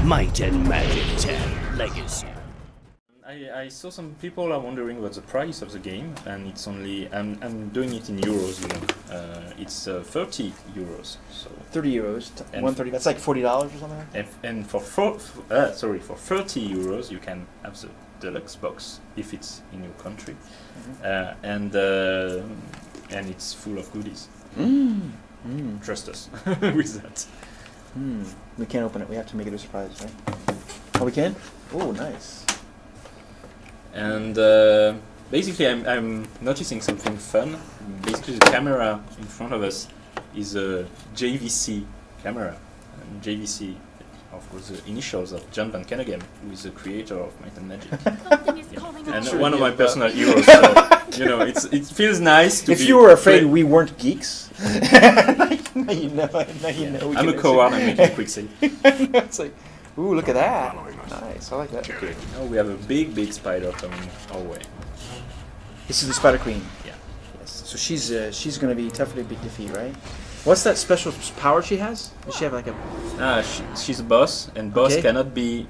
Might and Magic 10 Legacy. I saw some people are wondering what the price of the game, and it's only I'm doing it in euros, you know. It's 30 euros. So 30 euros, 130. That's like $40 or something. Like that? and for 30 euros you can have the deluxe box if it's in your country, and it's full of goodies. Trust us with that. We can't open it. We have to make it a surprise, right? Oh, we can? Oh, nice. And basically, I'm noticing something fun. Basically, the camera in front of us is a JVC camera. And JVC, of course, the initials of John Van Caneghem, who is the creator of Might and Magic. And one of my personal heroes. So, you know, it feels nice to if be... you were afraid we weren't geeks, now you know. I'm a coward, I'm making a quick save. It's like, ooh, look at that. Nice, I like that. Okay, now we have a big spider coming our way. This is the Spider Queen. Yeah. Yes. So she's going to be tough to defeat, right? What's that special power she has? Does she have like a... she's a boss, and boss cannot be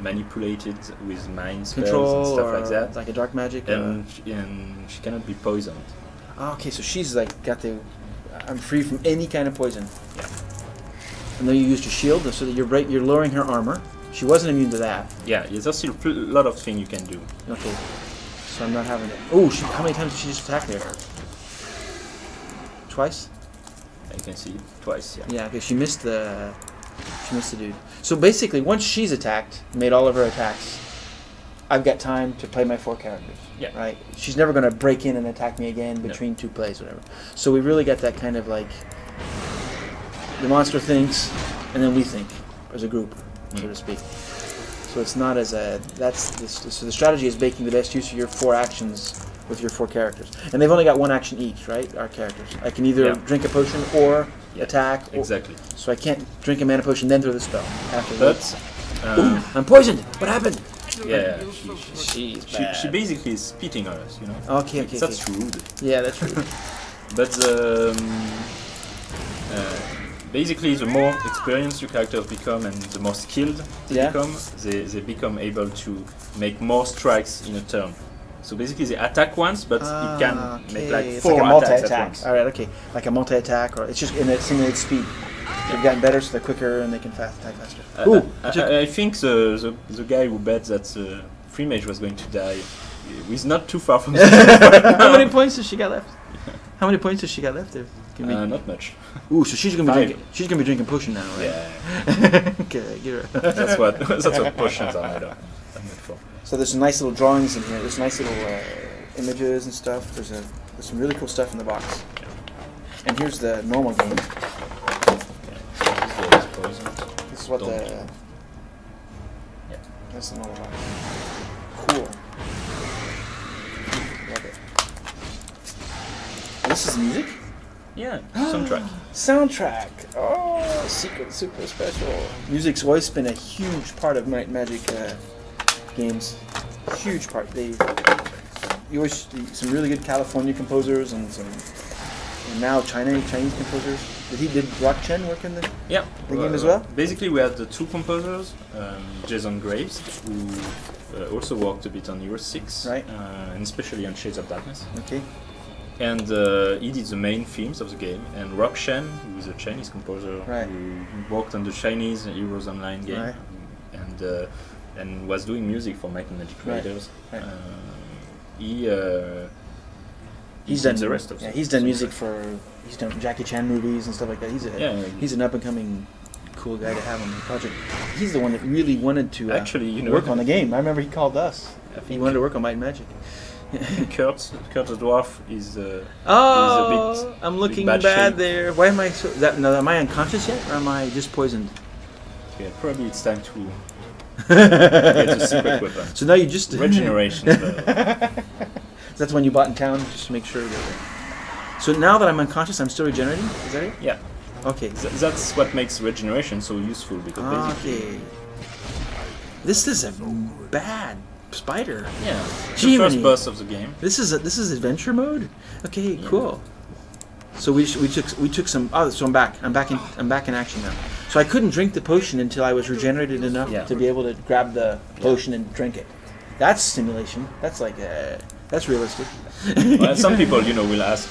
manipulated with mind spells and stuff like that. Like a dark magic? And she cannot be poisoned. Okay, so she's like got the... I'm free from any kind of poison. Yeah. And then you used your shield, so that you're lowering her armor. She wasn't immune to that. Yeah, there's still a lot of things you can do. Okay. So I'm not having it. Oh, how many times did she just attack there? Twice? I can see it twice, yeah. Yeah, okay, she missed the dude. So basically, once she's attacked, made all of her attacks, I've got time to play my 4 characters. Yeah. Right? She's never going to break in and attack me again between 2 plays, whatever. So we really got that kind of like... The monster thinks, and then we think, as a group, so to speak. So it's not as a... So the strategy is making the best use of your 4 actions with your 4 characters. And they've only got 1 action each, right? Our characters. I can either drink a potion or attack. Exactly. So I can't drink a mana potion then throw the spell. But... Ooh, I'm poisoned! What happened? Yeah, she basically is spitting on us, you know. Okay. That's rude. Yeah, that's rude. But basically, the more experienced your characters become and the more skilled they become, they become able to make more strikes in a turn. So basically, they attack once, but it can make like 4 like attacks at once. Alright, okay. Like a multi-attack, or it's just in a simulated speed. They've gotten better, so they're quicker and they can attack faster. I think the guy who bet that Free Mage was going to die is not too far from the How many points does she got left? How many points does she got left there? Not much. Ooh, so she's gonna be drinking potion now, right? Yeah. Okay, get her. That's what potions are made for. So there's some nice little drawings in here. There's nice little images and stuff. There's some really cool stuff in the box. Yeah. And here's the normal game. This is what that's the normal box. Cool. Love it. This is music? Yeah, soundtrack. Soundtrack. Oh, secret, super special. Music's always been a huge part of Magic games. Huge part. You always some really good California composers and now Chinese composers. Did Rock Chen work in the game as well? Basically, we had the 2 composers, Jason Graves, who also worked a bit on Euro 6, right? And especially on Shades of Darkness. Okay. And he did the main themes of the game. And Rock Chen, who is a Chinese composer, who worked on the Chinese Heroes Online game, and was doing music for Might and Magic Raiders. Right. He's done the rest of he's done music he's done Jackie Chan movies and stuff like that. He's an up and coming cool guy to have on the project. He's the one that really wanted to work on the game. I remember he called us. He wanted to work on Might and Magic. Kurt the dwarf is a bit. I'm looking bad there. Why am I so? Am I unconscious yet, or am I just poisoned? Yeah, probably it's time to get a secret weapon. So now you just regeneration. That's the one you bought in town, just to make sure that. So now that I'm unconscious, I'm still regenerating. Is that it? Yeah. Okay. That's what makes regeneration so useful, because basically. This is a bad spider. Yeah. The first boss of the game. This is adventure mode. Okay, cool. So we took some. Oh, so I'm back. I'm back in action now. So I couldn't drink the potion until I was regenerated enough Yeah. to be able to grab the potion and drink it. That's stimulation. That's like that's realistic. Well, some people, will ask,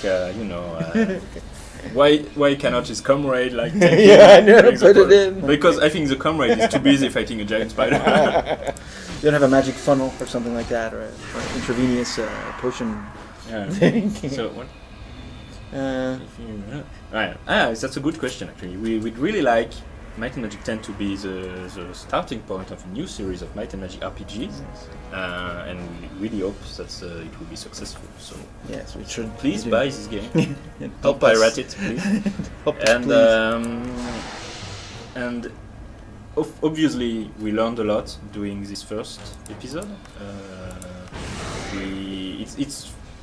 why cannot his comrade like take Yeah, I him, know, for example? put it in. Because I think the comrade is too busy fighting a giant spider. You don't have a magic funnel or something like that, or an intravenous potion Yeah. thing. So what? Uh, That's a good question actually. We'd really like Might and Magic 10 to be the starting point of a new series of Might and Magic RPGs, and we really hope that it will be successful. So yes, we should. please buy this game. Help Don't us. pirate it, please. Help us, and please. and obviously we learned a lot doing this first episode.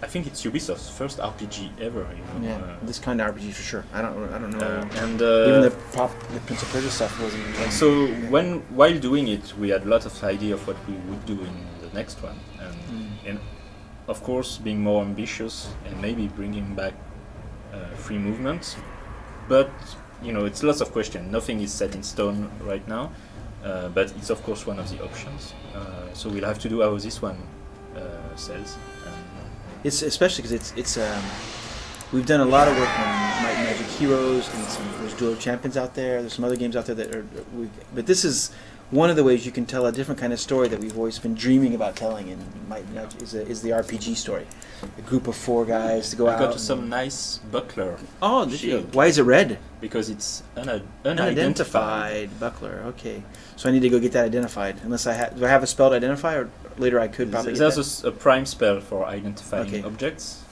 I think it's Ubisoft's first RPG ever. Yeah, this kind of RPG for sure. I don't know. And Even the Prince of Persia stuff wasn't. Like, so while doing it, we had a lot of idea of what we would do in the next one, and of course being more ambitious and maybe bringing back free movement. But it's lots of questions. Nothing is set in stone right now, but it's of course one of the options. So we'll have to do how this one sells. it's especially because it's we've done a lot of work on Might and Magic Heroes, and there's Duel of Champions out there. There's some other games out there that are. But this is one of the ways you can tell a different kind of story that we've always been dreaming about telling in Might and Magic is the RPG story. A group of 4 guys to go I out. got some nice buckler. Oh, did you? shield. Why is it red? Because it's unidentified. Unidentified buckler. Okay, so I need to go get that identified. Unless do I have a spell to identify, or later I could probably. Get that? There's a prime spell for identifying Okay. objects,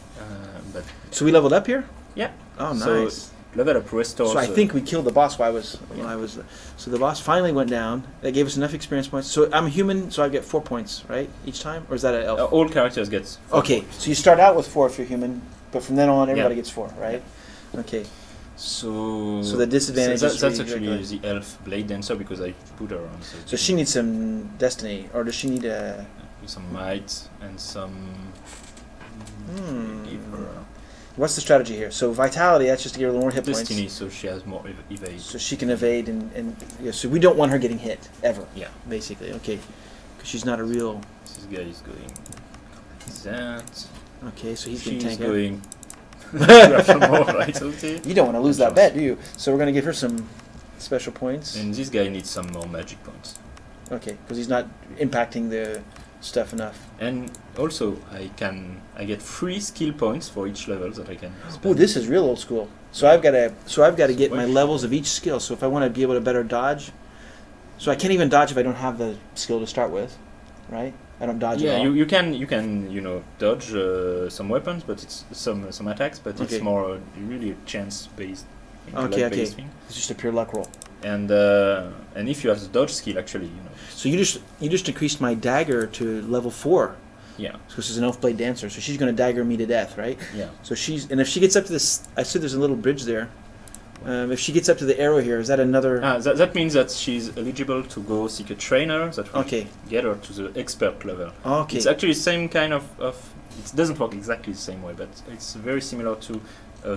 but So we leveled up here. yeah. Oh, So nice. level up restores. So I think we killed the boss while I was. So the boss finally went down. That gave us enough experience points. So I'm a human, so I get 4 points, right, each time, or is that an elf? all characters get. 4 Okay, points. so you start out with 4 if you're human, but from then on everybody Yeah. gets 4, right? Okay. So So the disadvantage is that's really actually good. the elf blade dancer because I put her on. So she needs some destiny, or does she need a? some might and some. Give her What's the strategy here? So vitality, that's just to give her more hit destiny, points. so she has more evade. So she can evade and yeah, so we don't want her getting hit ever. Yeah. Basically, okay, because she's not a real. This guy is going. That. Okay, so he's getting She's tanked. going. Grab some more vitality. You don't want to lose that bet, do you? So we're gonna give her some special points. And this guy needs some more magic points. Okay, because he's not impacting the stuff enough. And also, I get 3 skill points for each level that I can spend. Oh, this is real old school. So I've got to get my What? levels of each skill. So if I want to be able to better dodge, so I can't even dodge if I don't have the skill to start with, right? I don't dodge Yeah, at all. you can dodge some weapons, but it's some attacks, but Okay. it's more really a chance based. Okay. Thing. It's just a pure luck roll. And if you have the dodge skill, actually, So you just increased my dagger to level 4. yeah, So she's an elf blade dancer. So she's going to dagger me to death, right? yeah. So if she gets up to this, I said there's a little bridge there. If she gets up to the arrow here, is that another? That means that she's eligible to go seek a trainer that will Okay. get her to the expert level. Okay. It's actually the same kind of. It doesn't work exactly the same way, but it's very similar to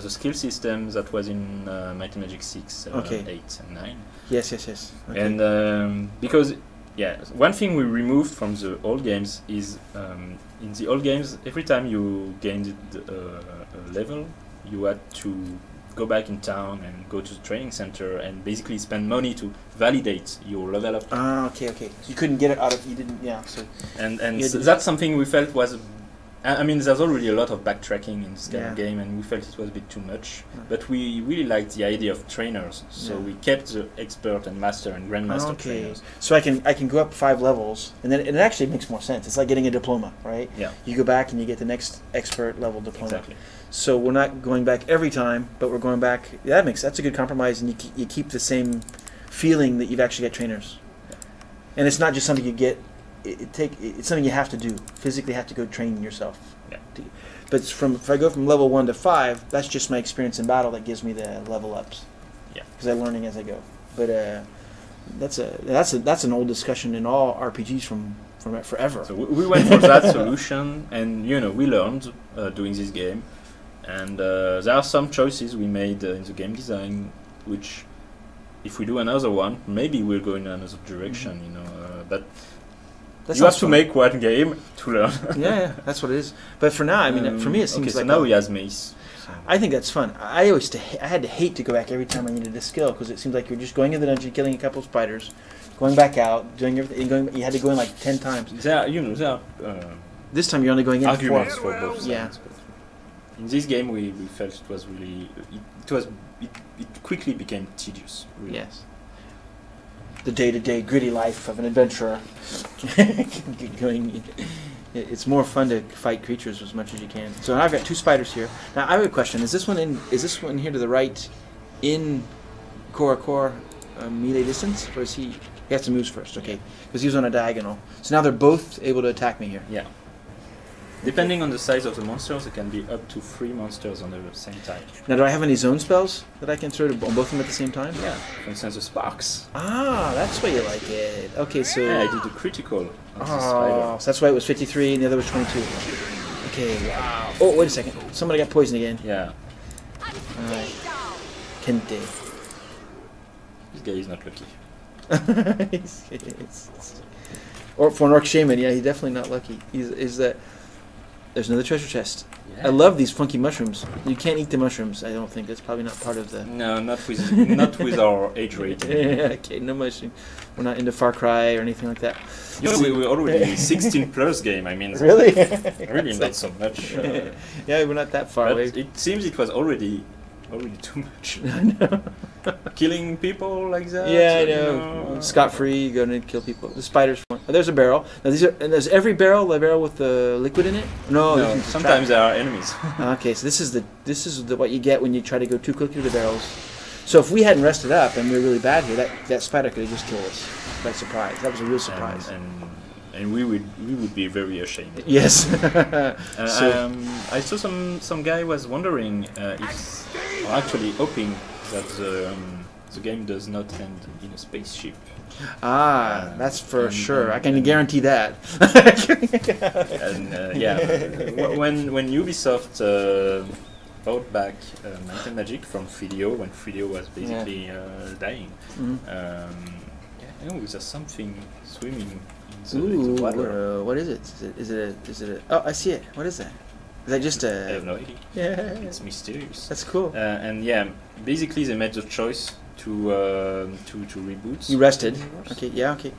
the skill system that was in Might and Magic 6, 7, Okay. 8, and 9. Yes. Okay. And because, one thing we removed from the old games is in the old games, every time you gained a level, you had to go back in town and go to the training center and basically spend money to validate your level up. Okay. So you couldn't get it out of. You didn't. Yeah. So. And Yeah, that's something we felt was. I mean, there's already a lot of backtracking in this kind of Yeah. game, and we felt it was a bit too much. Yeah. But we really liked the idea of trainers, so Yeah. we kept the expert and master and grandmaster Okay. trainers. So I can go up 5 levels, and then it actually makes more sense. It's like getting a diploma, right? Yeah, You go back and you get the next expert level diploma. exactly. So we're not going back every time, but we're going back. Yeah, that's a good compromise, and you keep the same feeling that you've actually got trainers. Yeah. And it's not just something you get. It's something you have to do. Physically, have to go train yourself. Yeah. But if I go from level 1 to 5, that's just my experience in battle that gives me the level ups. Yeah. Because I'm learning as I go. But that's an old discussion in all RPGs from forever. So we went for that solution, and we learned doing this game, and there are some choices we made in the game design which if we do another one, maybe we'll go in another direction, you know. But That you have sounds to fun. make one game to learn. Yeah, that's what it is. But for now, I mean, for me, it seems okay, like so now he has mace. So. I think that's fun. I had to hate to go back every time I needed a skill because it seemed like you're just going in the dungeon, killing a couple of spiders, going back out, doing everything. You had to go in like 10 times. There are This time you're only going in arguments 4. for both sides. Yeah. But in this game, we felt it was really it quickly became tedious. Really. Yes. The day-to-day gritty life of an adventurer. It's more fun to fight creatures as much as you can. So now I've got 2 spiders here. Now I have a question: Is this one here to the right in core melee distance, or is he? He has to move first, okay? Because he was on a diagonal. So now they're both able to attack me here. Yeah. Depending on the size of the monsters, it can be up to 3 monsters on the same time. Now, do I have any zone spells that I can throw on both of them at the same time? Yeah. For instance, the sparks. Ah, that's why you like it. Okay, so. Yeah, I did a critical on the Oh, spider. so that's why it was 53 and the other was 22. Okay, wow. Oh, wait a second. Somebody got poisoned again. Yeah. Alright. Kente. This guy is not lucky. Or for an orc shaman, yeah, he's definitely not lucky. Is that there's another treasure chest. Yeah. I love these funky mushrooms. You can't eat the mushrooms. I don't think that's probably not part of the. No, not with our age rating. Okay, no mushroom. We're not into Far Cry or anything like that. You know, we were already 16 plus game. I mean, Really? really not so much. Yeah, we're not that far But away. it seems it was already too much. I know. Killing people like that. Yeah, I you know. Scot-free, you go in and kill people. The spiders. Oh, there's a barrel. Now these are. And there's every barrel. The barrel with the liquid in it. No. you No, can just sometimes trap. there are enemies. Okay, so this is what you get when you try to go too quickly to the barrels. So if we hadn't rested up and we were really bad here, that spider could have just killed us by surprise. That was a real surprise. And we would be very ashamed. Yes. I saw some guy was wondering or actually hoping that the game does not end in a spaceship. That's for and- sure. I can and- guarantee that. And yeah, when Ubisoft bought back Might and Magic from 3DO, when 3DO was basically dying, Mhm. you know, there's something swimming in the Ooh, water. what is it? Is it a? Oh, I see it. What is that? Is that just I a? have no idea. Yeah, It's mysterious. that's cool. And yeah, basically they made the choice to reboot. You rested. the universe Okay. Yeah. Okay.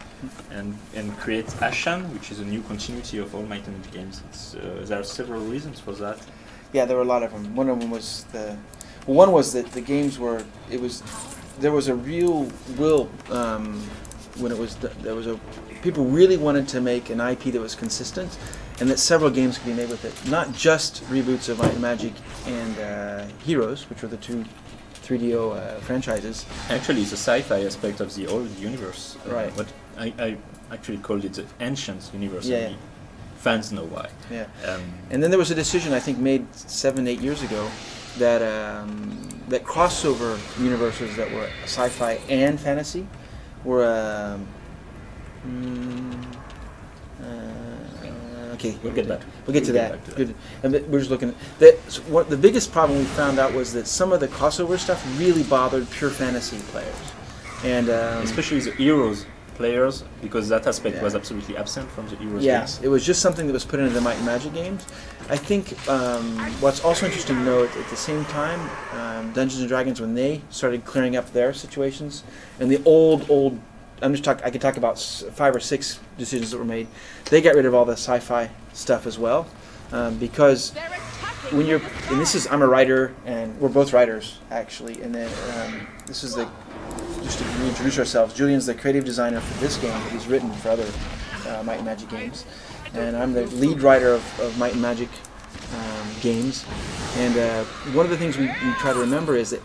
and create Ashan, which is a new continuity of all Might and Magic games. There are several reasons for that. Yeah, there were a lot of them. One of them was one was that the games were. There was a real will when it was. There was a. People really wanted to make an IP that was consistent, and that several games could be made with it. Not just reboots of Might and Magic and Heroes, which were the 2 3DO franchises. Actually, it's a sci-fi aspect of the old universe. Right. But I actually called it the ancient universe. Yeah, and yeah. the fans know why. Yeah. Um, And then there was a decision I think made 7-8 years ago that that crossover universes that were sci-fi and fantasy were okay. We'll get back. We'll get to We'll that. get back to Good. And we're just looking at the biggest problem we found out was that some of the crossover stuff really bothered pure fantasy players, and Especially the Heroes players, because that aspect Yeah. was absolutely absent from the Heroes yes, games. it was just something that was put into the Might and Magic games. I think what's also interesting to note at the same time, Dungeons and Dragons, when they started clearing up their situations, and the old. I can talk about 5 or 6 decisions that were made. They got rid of all the sci-fi stuff as well, because when you're, and I'm a writer, and we're both writers actually, and then this is just to reintroduce ourselves. Julien's the creative designer for this game. He's written for other Might and Magic games, and I'm the lead writer of Might and Magic games. And one of the things we try to remember is that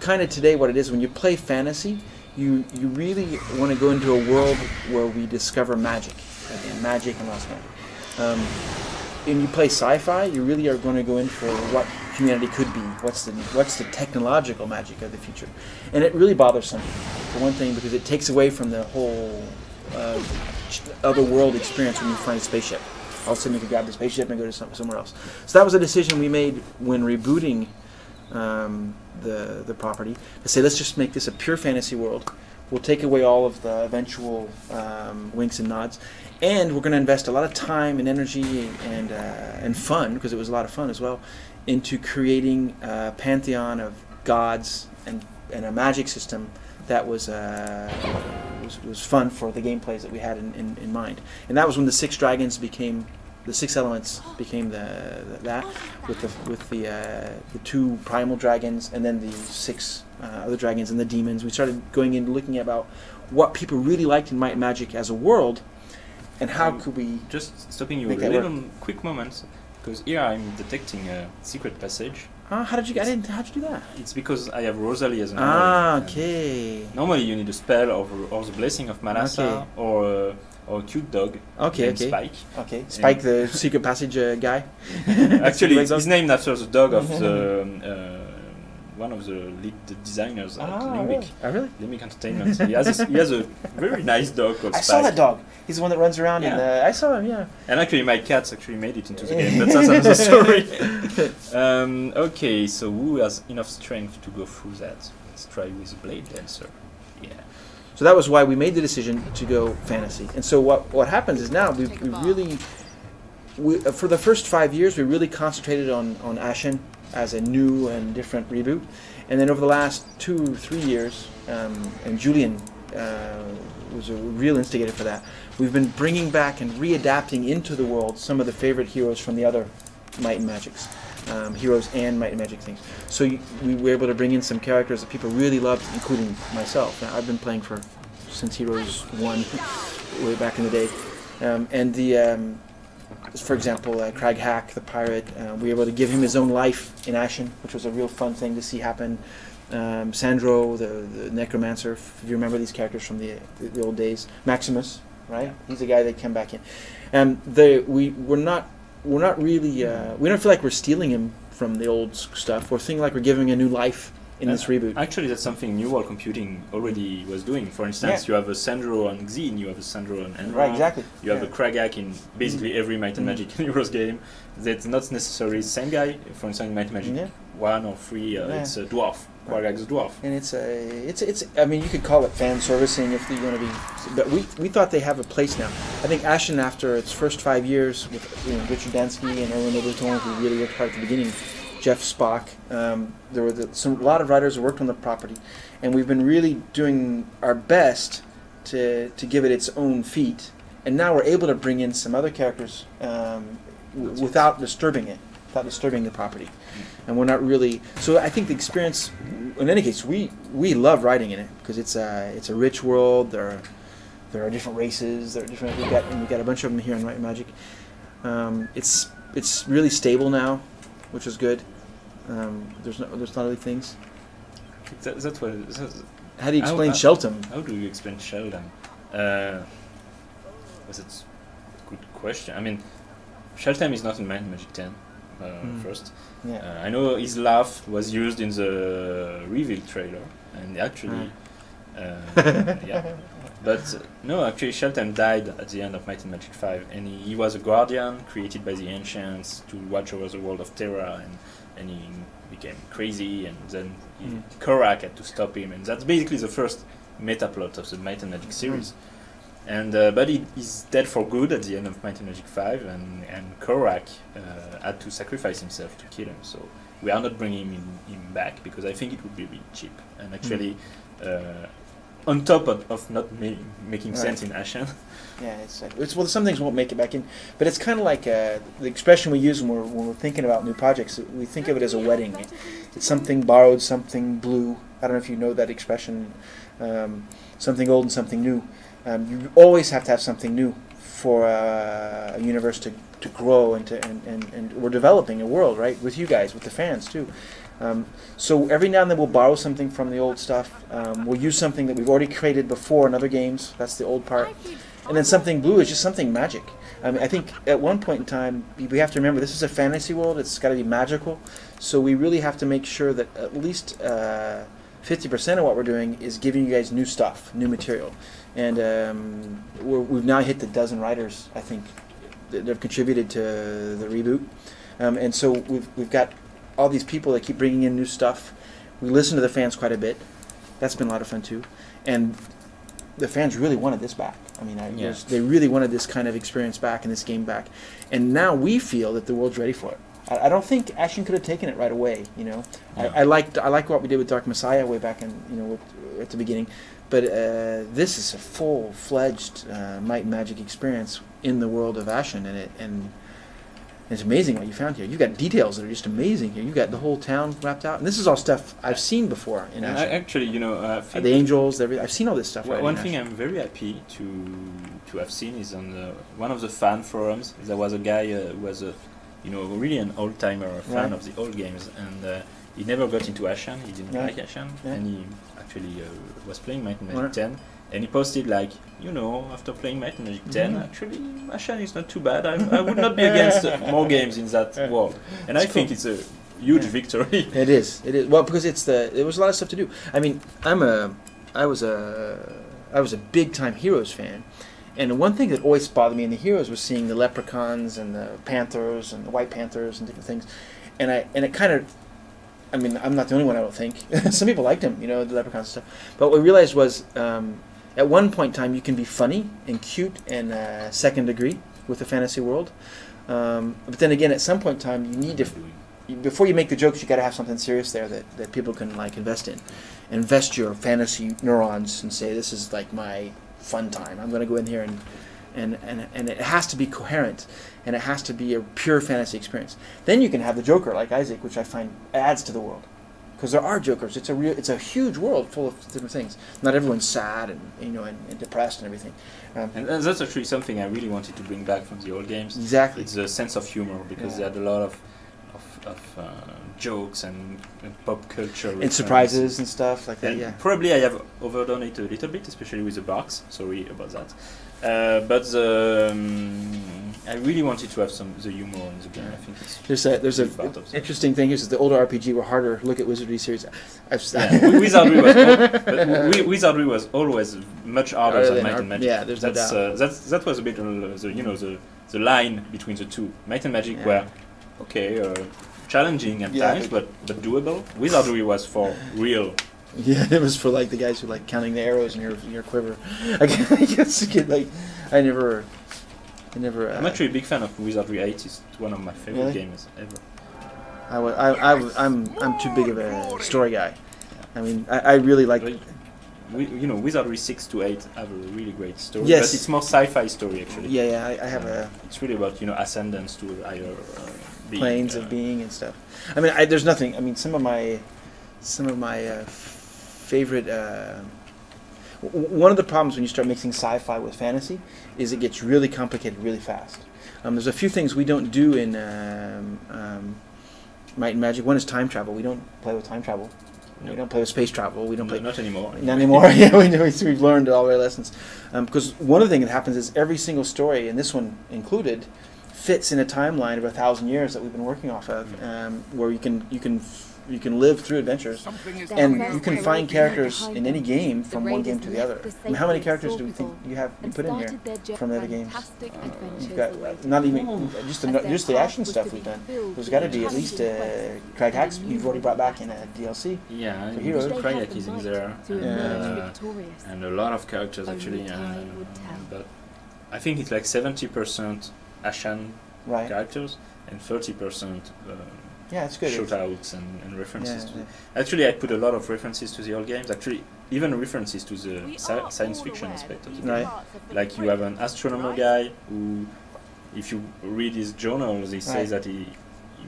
kind of today what it is when you play fantasy. You really want to go into a world where we discover magic, and magic and lost magic. And you play sci-fi, you really are going to go in for what humanity could be. What's the technological magic of the future? And it really bothers some people. For one thing, because it takes away from the whole other world experience when you find a spaceship. All of a sudden you can grab the spaceship and go to somewhere else. So that was a decision we made when rebooting the property. To say, let's just make this a pure fantasy world. We'll take away all of the eventual winks and nods, and we're going to invest a lot of time and energy and fun, because it was a lot of fun as well, into creating a pantheon of gods and a magic system that was fun for the gameplays that we had in mind. And that was when the six elements became that with the two primal dragons, and then the six other dragons and the demons. We started going in looking at about what people really liked in Might and Magic as a world, and how could we just stopping you a make that little work. quick moment, because here I'm detecting a secret passage. How'd you do that? It's because I have Rosalie as an Okay. Normally you need a spell or the blessing of Manasa, or a cute dog named Spike. Okay, Spike, the secret passage guy. Actually, it's named after the dog of the one of the lead designers at Limbic. Really? Oh, really? Limbic Entertainment. He has a very nice dog called Spike. I saw that dog. He's the one that runs around. Yeah. I saw him. Yeah. And actually, my cats actually made it into the game. But that's another story. Okay, so who has enough strength to go through that? Let's try with Blade Dancer. Yeah. So that was why we made the decision to go fantasy. And so what happens is now we really, for the first 5 years, we really concentrated on Ashen as a new and different reboot. And then over the last 2-3 years, and Julien was a real instigator for that, we've been bringing back and readapting into the world some of the favorite heroes from the other Might and Magics. Heroes and Might and Magic things. So we were able to bring in some characters that people really loved, including myself. Now, I've been playing since Heroes 1, way back in the day. For example, Crag Hack, the pirate, we were able to give him his own life in Ashen, which was a real fun thing to see happen. Sandro, the necromancer, if you remember these characters from the old days. Maximus, right? He's the guy that came back in. We're not really. We don't feel like we're stealing him from the old stuff. We're feeling like we're giving a new life in this reboot. Actually, that's something New World Computing already was doing. For instance, you have a Sandro on Xen, you have a Sandro on Enron. Right, exactly. You have a Kragak in basically every Might and Magic Heroes game. That's not necessarily the same guy. For instance, in Might and Magic 1 or 3, it's a dwarf. Kragak's a dwarf. And it's. I mean, you could call it fan servicing if you want to be. But we thought they have a place now. I think Ashen, after its first 5 years with Richard Dansky and Erwin Overton, who really worked hard at the beginning, Jeff Spock, there were a lot of writers who worked on the property, and we've been really doing our best to give it its own feet. And now we're able to bring in some other characters without disturbing the property. And we're not really. So I think the experience, in any case, we love writing in it because it's a rich world. There are different races. There are different. We've got a bunch of them here in Might and Magic. It's really stable now, which is good. There's not other things. That's what. How do you explain Sheltem? How do you explain Sheltem? That's a good question. I mean, Sheltem is not in Might and Magic 10. First, I know his laugh was used in the reveal trailer, and actually, but no, actually, Sheltem died at the end of Might and Magic 5, and he was a guardian created by the ancients to watch over the world of Terra, and he became crazy, and then Korak had to stop him, and that's basically the first meta plot of the Might and Magic series. And but he's dead for good at the end of Might and Magic 5, and Korak had to sacrifice himself to kill him. So we are not bringing him back because I think it would be really cheap. And actually, on top of not making sense in Ashen. Yeah, well, some things won't make it back in, but it's kind of like the expression we use when we're thinking about new projects. We think of it as a wedding. It's something borrowed, something blue. I don't know if you know that expression. Something old and something new. You always have to have something new for a universe to grow and we're developing a world, right, with you guys, with the fans too. So every now and then we'll borrow something from the old stuff. We'll use something that we've already created before in other games. That's the old part. And then something blue is just something magic. I mean, I think at one point in time we have to remember this is a fantasy world. It's got to be magical. So we really have to make sure that at least 50% of what we're doing is giving you guys new stuff, new material. And we've now hit the dozen writers, I think, that have contributed to the reboot. And so we've got all these people that keep bringing in new stuff. We listen to the fans quite a bit. That's been a lot of fun too, and the fans really wanted this back. I mean, they really wanted this kind of experience back and this game back, and now we feel that the world's ready for it. I don't think Ashen could have taken it right away. You know, Yeah. I like what we did with Dark Messiah way back in at the beginning, but this is a full-fledged Might and Magic experience in the world of Ashen, and it's amazing what you found here. You've got details that are just amazing here. You've got the whole town wrapped out, and this is all stuff I've seen before in Ashen. Actually, I think The angels, I've seen all this stuff. one thing I'm very happy to have seen is on one of the fan forums. There was a guy who was really an old timer, fan of the old games, and he never got into Ashen. He didn't like Ashen, and he actually was playing Might and Magic 10. And he posted like, after playing Might and Magic 10, actually Ashen is not too bad. I would not be against more games in that world. And I think it's a huge victory. It is. Well, because there was a lot of stuff to do. I mean, I was a big time Heroes fan, and one thing that always bothered me in the Heroes was seeing the leprechauns and the panthers and the white panthers and different things, and it kind of. I mean, I'm not the only one, I don't think. Some people liked him, the leprechauns and stuff. But what we realized was, at one point in time, you can be funny and cute and second degree with the fantasy world. But then again, at some point in time, you need to, before you make the jokes, you got to have something serious there that people can invest in. Invest your fantasy neurons and say, this is like my fun time. I'm going to go in here and it has to be coherent, and it has to be a pure fantasy experience. Then you can have the Joker like Isaac, which I find adds to the world, because there are Jokers. It's a huge world full of different things. Not everyone's sad and depressed and everything. And that's actually something I really wanted to bring back from the old games. Exactly. It's the sense of humor, because they had a lot of jokes and pop culture and surprises and stuff like that. And probably I have overdone it a little bit, especially with the box. Sorry about that. But I really wanted to have the humor in the game. I think it's there's a interesting thing. Is the older RPG were harder. Look at Wizardry series. Wizardry was always much harder than Might and Magic. Yeah, there's no doubt. That was a bit the line between the two. Might and Magic were challenging at times, but doable. Wizardry was for real. Yeah, it was for like the guys who like counting the arrows in your quiver. I'm actually a big fan of Wizardry 8. It's one of my favorite games ever. I'm too big of a story guy. I mean, I really like. Wizardry 6 to 8 have a really great story. Yes. But it's more sci-fi story actually. Yeah, I have a. It's really about ascendance to higher planes of being and stuff. I mean, there's nothing. I mean, some of my favorite. One of the problems when you start mixing sci-fi with fantasy is it gets really complicated really fast. There's a few things we don't do in Might and Magic. One is time travel. We don't play with time travel. No. We don't play with space travel. We don't play. Not anymore. Not anymore. Yeah, we've learned all our lessons. Because one of the things that happens is every single story, and this one included, fits in a timeline of 1,000 years that we've been working off of, where you can live through adventures, and you can find characters in any game from one game to the other. I mean, how many characters do we think you put in here from the other games? You've got not even just the Ashen stuff we've done. There's got to be at least Craig Hacks you've already brought back in a DLC. Yeah, for Heroes. Craig is in there, and a lot of characters actually. But I think it's like 70% Ashen characters and 30%. Yeah, it's good. Shoutouts and references. Actually, I put a lot of references to the old games. Actually, even references to the science fiction aspect of the game. Right. Like you have an astronomer guy who, if you read his journals, he says that he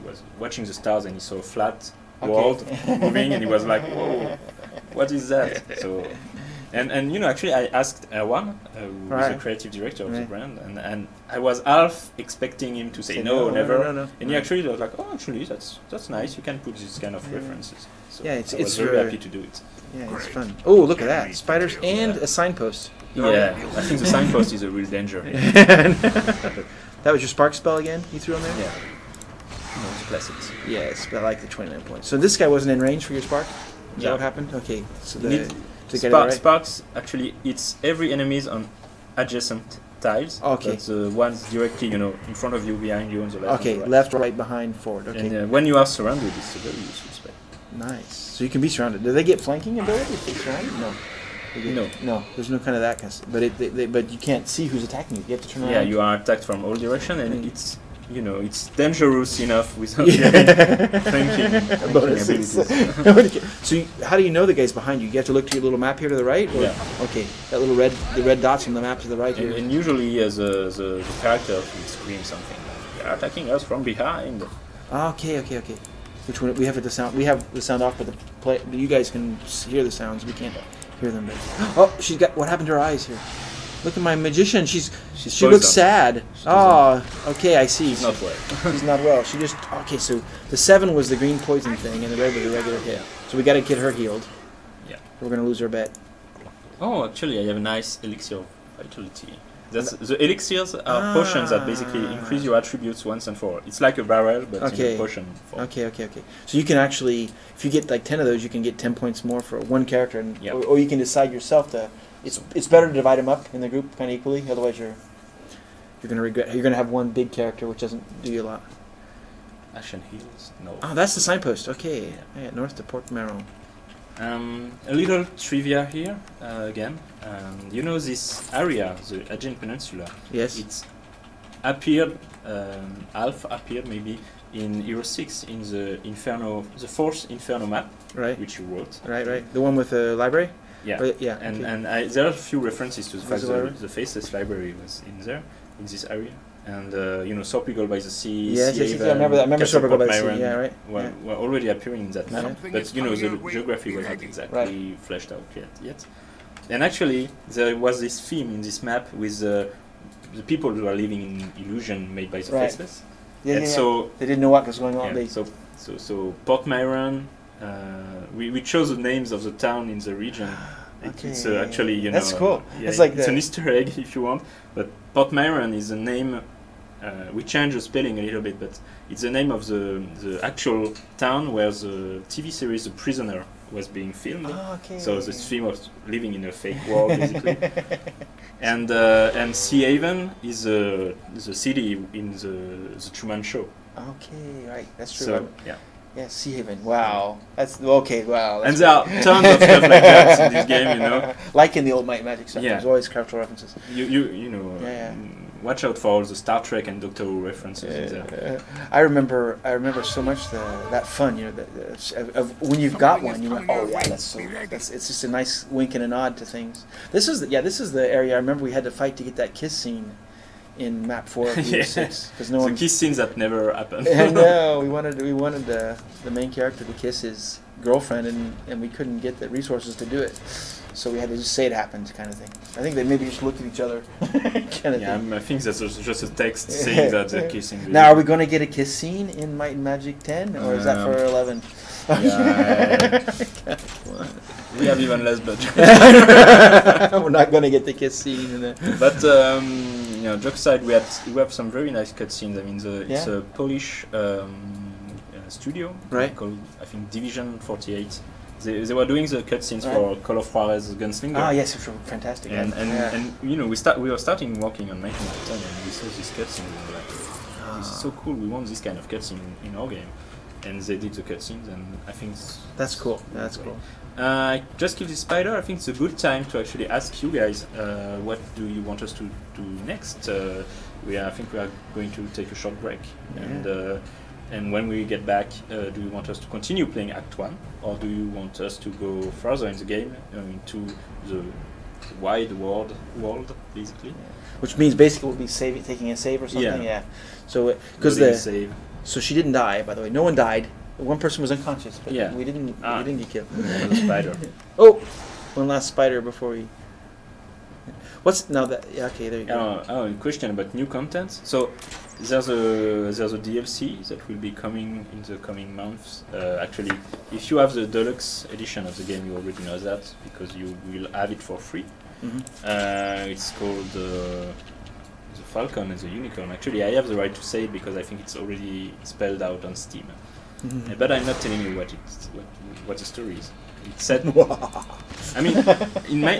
was watching the stars and he saw a flat world moving, and he was like, "Whoa, what is that?" So. And actually I asked Erwan, who is the creative director of the brand, and I was half expecting him to say no, never. No. And he actually was like, oh, actually that's nice. You can put these kind of references. So I was very happy to do it. Yeah, it's fun. Oh, look at that! Spiders and a signpost. Yeah, I think the signpost is a real danger. That was your spark spell again? You threw on there? Yeah. No, it's classics. Yes, I like the 29 points. So this guy wasn't in range for your spark? Is that what happened? Okay, so Sparks actually hits every enemies on adjacent tiles. Okay. But the ones directly, in front of you, behind you, on the left. Okay, and the right. left, right, behind, forward. Okay. And when you are surrounded, it's a very useful spell. Nice. So you can be surrounded. Do they get flanking ability if they're surrounded? No. No. There's no kind of that. But you can't see who's attacking you. You have to turn around. Yeah, you are attacked from all directions, and it's it's dangerous enough without thinking bonuses. abilities. So how do you know the guy's behind you? You have to look to your little map here to the right? Or? Yeah. Okay, the red dots on the map to the right here. And usually, the character will scream something. They are attacking us from behind. Okay. Which one? We have the sound. We have the sound off, but you guys can hear the sounds. We can't hear them. But oh, she's got. What happened to her eyes here? Look at my magician. She looks sad. Oh, okay, I see. She's not well. She's not well. She just okay. So the 7 was the green poison thing, and the red was the regular hit. So we got to get her healed. Yeah. We're gonna lose her bet. Oh, actually, I have a nice elixir of vitality. The elixirs are potions that basically increase your attributes once and for all. It's like a barrel, but in a potion form. Okay. So you can actually, if you get like 10 of those, you can get 10 points more for one character, and Yep. or you can decide yourself to. It's better to divide them up in the group kind of equally. Otherwise, you're gonna regret. You're gonna have one big character which doesn't do you a lot. Ashen Hills? No. Oh, that's the signpost. Okay, yeah, north to Port Marrow. A little trivia here again. This area, the Aegean Peninsula. Yes. It's appeared, half appeared maybe in Hero 6 in the Inferno, the 4th Inferno map, Right. which you wrote. Right. The one with the library. Yeah. Yeah. And there are a few references to the fact the that the Faceless Library was in there, in this area. And Sorpigal by the Sea, Yes. Sea I Haven, remember that. I remember Castle Sorpigal by the Port Sea. Myron Yeah. Right. were already appearing in that map. Something But is coming the your way. geography was not exactly fleshed out yet. And actually, there was this theme in this map with the people who are living in illusion made by the Right. Faceless. Yeah. And so they didn't know what was going on. yeah, so Port Myron. We chose the names of the town in the region. It's actually That's cool. Yeah, It's like it's an Easter egg if you want. But Port Myron is a name. We changed the spelling a little bit, but it's the name of the actual town where the TV series The Prisoner was being filmed. Okay. So this theme of living in a fake world, basically. And Sea Haven is the city in the Truman Show. Okay. Right. That's true. So yeah. Yeah. Sea Haven. Wow. That's okay. Wow. And there are tons of stuff like that in this game, Like in the old Might and Magic stuff. Yeah. There's always cultural references. Yeah. Watch out for all the Star Trek and Doctor Who references in there. I remember so much that fun, of when you've got one, you went, oh yeah, it's just a nice wink and a nod to things. This is the area I remember we had to fight to get that kiss scene in map 4 of Hero 6 because no the one. kiss scenes that never happened. I know we wanted the main character to kiss his girlfriend and we couldn't get the resources to do it. So we had to just say it happened, kind of thing. I think they maybe just looked at each other, kind of thing. I think that's just a text saying that they're kissing. Now, are we going to get a kiss scene in Might and Magic 10, or is that for 11? Yeah, we have even less budget. We're not going to get the kiss scene in there. But joke aside, we have some very nice cutscenes. I mean, it's a Polish studio, right? Called I think Division 48. They were doing the cutscenes for Call of Juarez Gunslinger. Ah, yes, which were fantastic. And we were starting working on making the 10 and we saw this cutscene and we were like, this is so cool. We want this kind of cutscene in our game. And they did the cutscenes, and I think that's cool. That's cool. I just killed this spider. I think it's a good time to actually ask you guys, what do you want us to do next? I think we are going to take a short break, and when we get back, do you want us to continue playing Act 1, or do you want us to go further in the game into the wide world, basically? Which means basically we'll be taking a save or something. Yeah. So so she didn't die, by the way. No one died. One person was unconscious, but we didn't get killed. The spider. Oh, one last spider before we. What's now that? Yeah, okay, there you go. Question about new content. So there's a DLC that will be coming in the coming months. Actually, if you have the deluxe edition of the game, you already know that because you will have it for free. Mm-hmm. It's called the Falcon and the Unicorn. Actually, I have the right to say it because I think it's already spelled out on Steam. But I'm not telling you what the story is. It's set. I mean,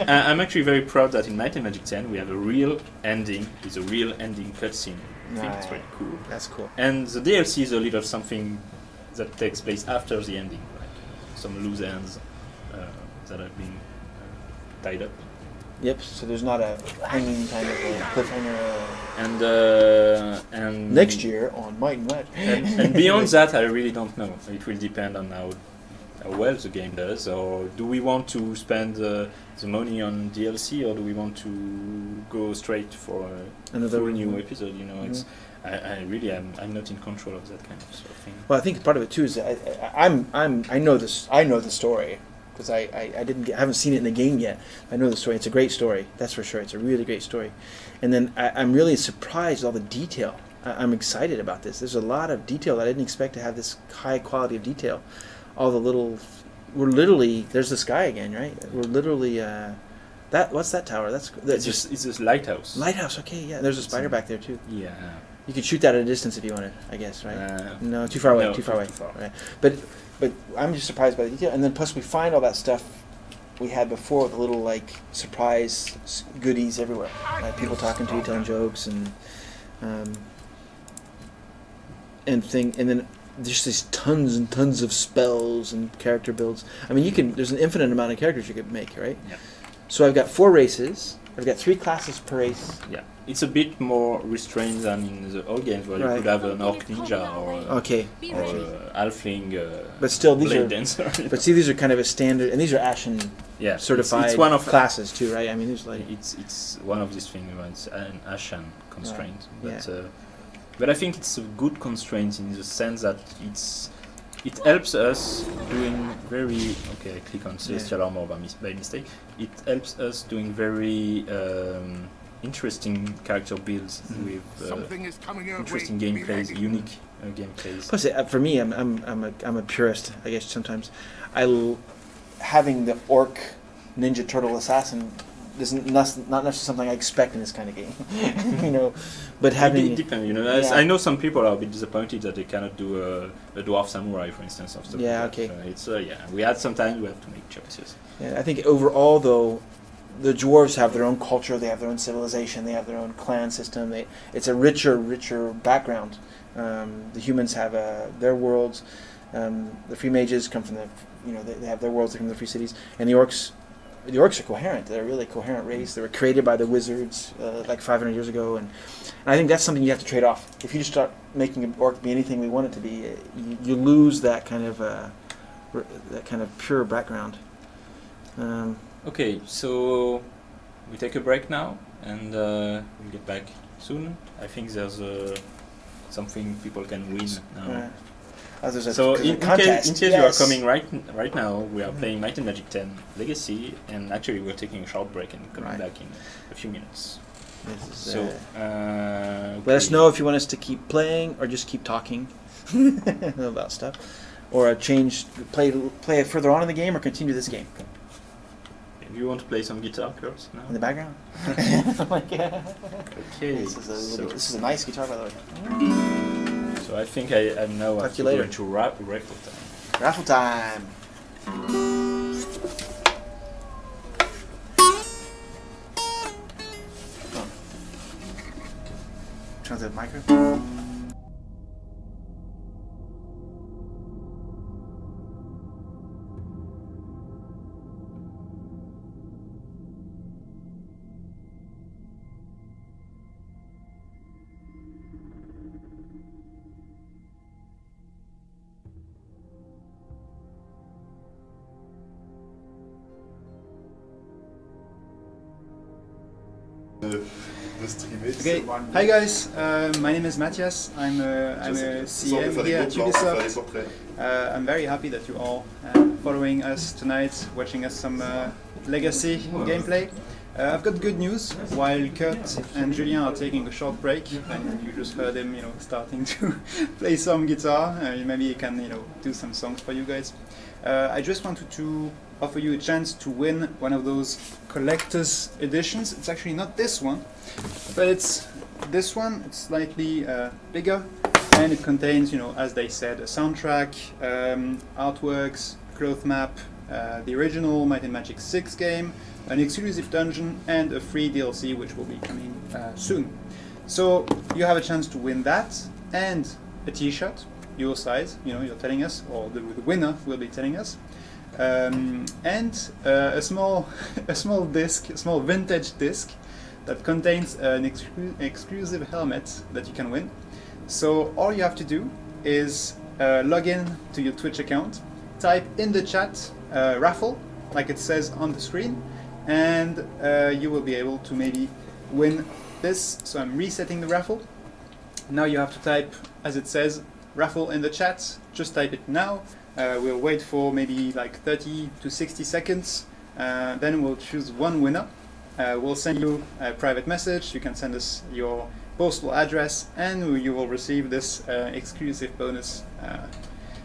I'm actually very proud that in Might and Magic 10 we have a real ending with a real ending cutscene. I think it's very cool. That's cool. And the DLC is a little something that takes place after the ending, like some loose ends that have been tied up. Yep. So there's not a hanging kind of a cliffhanger. And Next year on Might and Magic. and beyond that, I really don't know. It will depend on how well the game does, or do we want to spend the money on DLC, or do we want to go straight for another new episode? You know, it's I'm not in control of that kind of sort of thing. Well, I think part of it too is I know the story because I haven't seen it in the game yet. I know the story. It's a great story, that's for sure. It's a really great story, and then I'm really surprised with all the detail. I'm excited about this. There's a lot of detail that I didn't expect to have this high quality of detail. All the little, we're literally, there's the sky again, right? We're literally, what's that tower? It's this lighthouse. Lighthouse, okay, yeah. There's a spider back there too. Yeah. You could shoot that at a distance if you wanted, I guess, right? No, too far away, no, too far away. Too far. Right. But I'm just surprised by the detail. And then plus we find all that stuff we had before, the little like surprise goodies everywhere. Like people talking to you, telling jokes, and then there's these tons and tons of spells and character builds. I mean, there's an infinite amount of characters you could make, right? Yeah. So I've got 4 races. I've got 3 classes per race. Yeah. It's a bit more restrained than in the old games where you could have an orc ninja or halfling. But still, these are dancer. But see, these are kind of a standard, and these are Ashen certified it's one of classes too, right? I mean, there's like it's one of these things. It's an Ashen constraint, right. but I think it's a good constraint in the sense that it helps us doing very I click on Celestial Armor by mistake. It helps us doing very interesting character builds with interesting gameplays, unique gameplays. Plus, for me, I'm a purist. I guess sometimes having the orc ninja turtle assassin isn't not necessarily something I expect in this kind of game, you know. But having it depends, you know. I know some people are a bit disappointed that they cannot do a dwarf samurai, for instance, or stuff. Yeah, like that. okay. It's we had sometimes we have to make choices. Yeah, I think overall though, the dwarves have their own culture, they have their own civilization, they have their own clan system. It's a richer background. The humans have their worlds. The free mages come from they have their worlds from the free cities, and the orcs are coherent. They're a really coherent race. They were created by the wizards like 500 years ago, and I think that's something you have to trade off. If you just start making an orc be anything we want it to be, you lose that kind of pure background. Okay, so we take a break now, and we'll get back soon. I think there's something people can win now. So in case you are coming right now, we are playing Might and Magic 10 Legacy, and actually we're taking a short break and coming back in a few minutes. Let us know if you want us to keep playing or just keep talking about stuff, or play further on in the game, or continue this game. Do you want to play some guitar, Kurt? No? In the background? Okay. This is a nice guitar, by the way. So I think I'm now Talk to you later. To raffle time. Raffle time! Turn the microphone. Okay, hi guys, my name is Matthias, I'm a CM here at Ubisoft. I'm very happy that you're all following us tonight, watching us some Legacy gameplay. I've got good news. While Kurt and Julien are taking a short break, and you just heard him, starting to play some guitar, maybe he can, do some songs for you guys. I just wanted to offer you a chance to win one of those collector's editions. It's actually not this one, but it's this one. It's slightly bigger, and it contains, you know, as they said, a soundtrack, artworks, cloth map, the original Might and Magic 6 game, an exclusive dungeon, and a free DLC which will be coming soon. So you have a chance to win that and a t-shirt, your size, you know, you're telling us, or the winner will be telling us, and a small disc, a small vintage disc that contains an exclusive helmet that you can win. So all you have to do is log in to your Twitch account, type in the chat raffle, like it says on the screen, and you will be able to maybe win this. So I'm resetting the raffle. Now you have to type, as it says, raffle in the chat. Just type it now. We'll wait for maybe like 30 to 60 seconds. Then we'll choose one winner. We'll send you a private message. You can send us your postal address, and you will receive this exclusive bonus.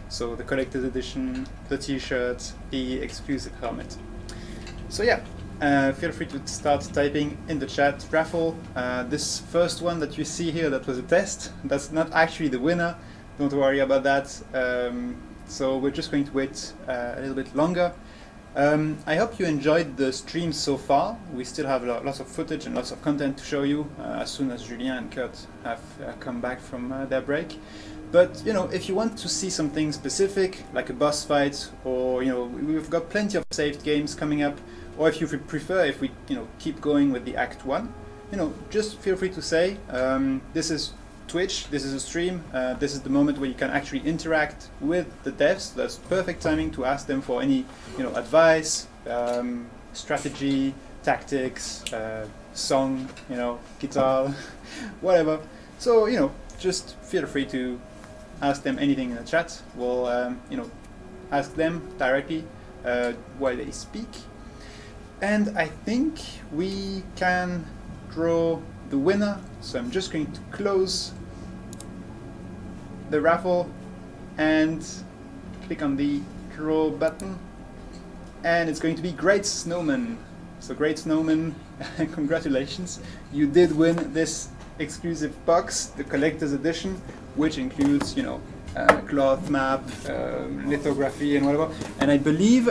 So the collector's edition, the t-shirt, the exclusive helmet. So yeah, feel free to start typing in the chat raffle. This first one that you see here, that was a test. That's not actually the winner. Don't worry about that. So we're just going to wait a little bit longer. I hope you enjoyed the stream so far. We still have lots of footage and lots of content to show you as soon as Julien and Kurt have come back from their break. But you know, if you want to see something specific, like a boss fight, or you know, we've got plenty of saved games coming up, or if you prefer, if we keep going with the Act 1, you know, just feel free to say, this is Twitch, this is a stream, this is the moment where you can actually interact with the devs. That's perfect timing to ask them for any, advice, strategy, tactics, song, guitar, whatever. So, just feel free to ask them anything in the chat. We'll, ask them directly while they speak. And I think we can draw the winner. So I'm just going to close the raffle and click on the draw button, and it's going to be Great Snowman. So Great Snowman, congratulations, you did win this exclusive box, the collector's edition, which includes cloth map, lithography and whatever. And I believe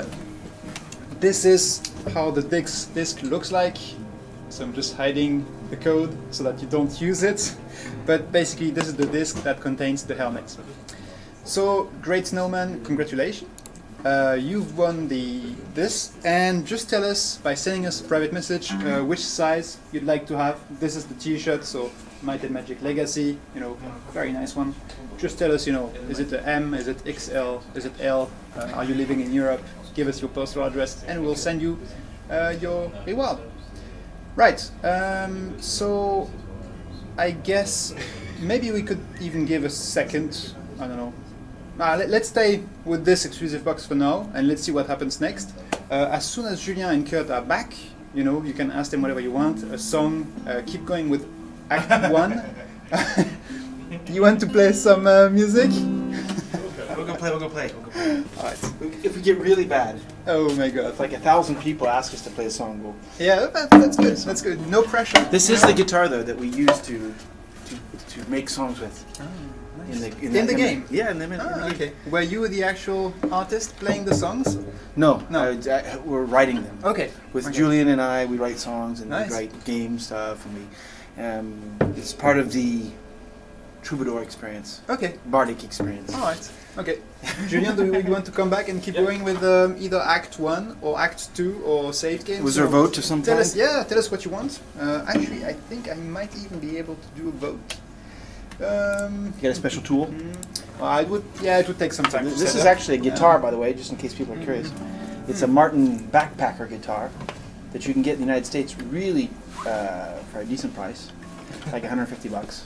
this is how the disc looks like. So I'm just hiding the code so that you don't use it. But basically this is the disc that contains the helmet. So Great Snowman, congratulations. You've won this, and just tell us by sending us a private message which size you'd like to have. This is the t-shirt, so Might and Magic Legacy, very nice one. Just tell us, is it a M, is it XL, is it L, are you living in Europe? Give us your postal address and we'll send you your reward. Right, so I guess maybe we could even give a second, I don't know. Let's stay with this exclusive box for now, and let's see what happens next. As soon as Julien and Kurt are back, you can ask them whatever you want, a song, keep going with Act 1. Do you want to play some music? We'll go play. Alright. If we get really bad. Oh my god. If like 1,000 people ask us to play a song, we'll... Yeah, that's good, that's good. No pressure. This is the guitar, though, that we use to make songs with. Oh. In the game? Yeah, in the game. Okay. Were you the actual artist playing the songs? No, No. we're writing them. Okay. With Julien and I, we write songs and Nice. we write game stuff, and we it's part of the troubadour experience, Okay. bardic experience. Alright. Okay. Julien, do you want to come back and keep going with either Act 1 or Act 2 or saved games? Was there a vote of some Tell kind? us, tell us what you want. Actually, I think I might even be able to do a vote. You got a special tool? It would take some time. to This set is up. actually a guitar, by the way, just in case people are curious. It's a Martin backpacker guitar that you can get in the United States really for a decent price, like $150.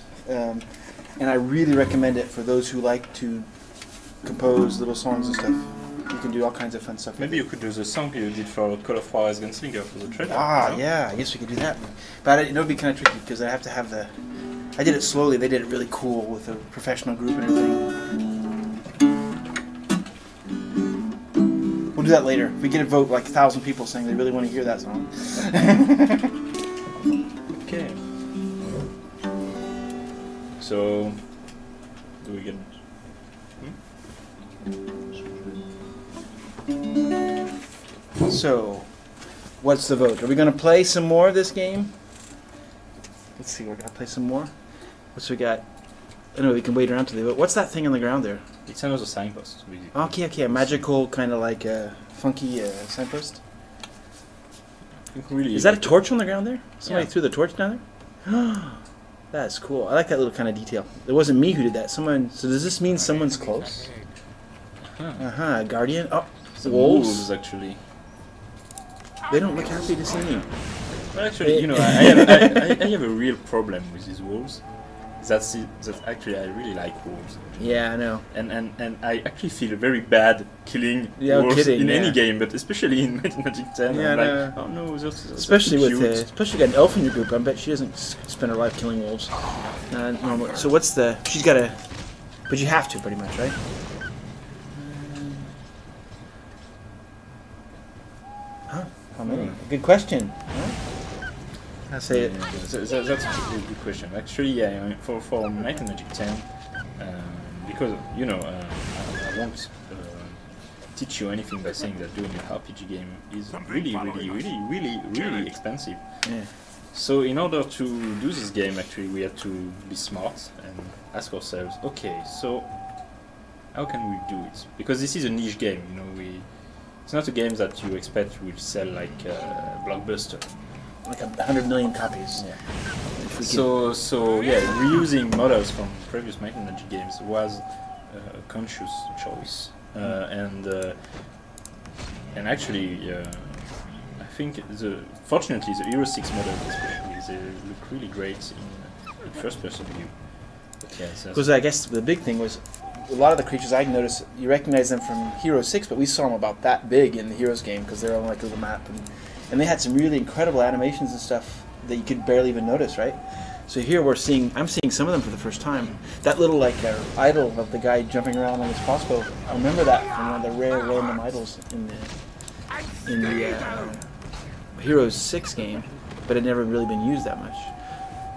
And I really recommend it for those who like to compose little songs and stuff. You can do all kinds of fun stuff. Maybe you could do the song you did for Call of Juarez Gunslinger for the trailer. Yeah, I guess we could do that. But it would be kind of tricky because I have to have the... I did it slowly, they did it really cool with a professional group and everything. We'll do that later. If we get a vote, like 1,000 people saying they really want to hear that song. Okay. So do again. So, what's the vote? Are we going to play some more of this game? Let's see, we're going to play some more. What's we got? I know we can wait around till they vote. What's that thing on the ground there? It's another signpost. Okay, a magical kind of like funky signpost. Really Is that a torch on the ground there? Somebody Yeah. threw the torch down there? That's cool. I like that little kind of detail. It wasn't me who did that. Someone. So does this mean someone's close? Huh. Guardian. Oh, Some wolves. wolves actually. They don't look happy to see me. Well, actually, you know, I have a real problem with these wolves. That's actually I really like wolves. Yeah, I know. And I actually feel very bad killing Yeah, wolves kidding, in any yeah. game, but especially in Might and Magic 10. Yeah, I'm I like, know. oh no, those Especially are with cute. especially got an elf in your group. I bet she doesn't spend her life killing wolves. Normally. So what's the? She's got a. But you have to pretty much, right? Huh? How many? Good question. Huh? I say it. That's a good question. Actually, yeah, I mean, for Might and Magic 10, because you know, I won't teach you anything by saying that doing an RPG game is really expensive. Yeah. So in order to do this game, actually, we had to be smart and ask ourselves, okay, so how can we do it? Because this is a niche game, you know. It's not a game that you expect will sell like Blockbuster. Like 100 million copies. Yeah. If we So yeah, reusing models from previous Might and Magic games was a conscious choice, and actually, I think fortunately the Hero 6 models especially they look really great in first-person view. But yeah, Because I guess the big thing was a lot of the creatures I noticed, you recognize them from Hero 6, but we saw them about that big in the Heroes game because they're on like a little map, and they had some really incredible animations and stuff that you could barely even notice, right? So here I'm seeing some of them for the first time. That little like idol of the guy jumping around on his crossbow, I remember that from one of the rare random idols in the Heroes 6 game, but it never really been used that much.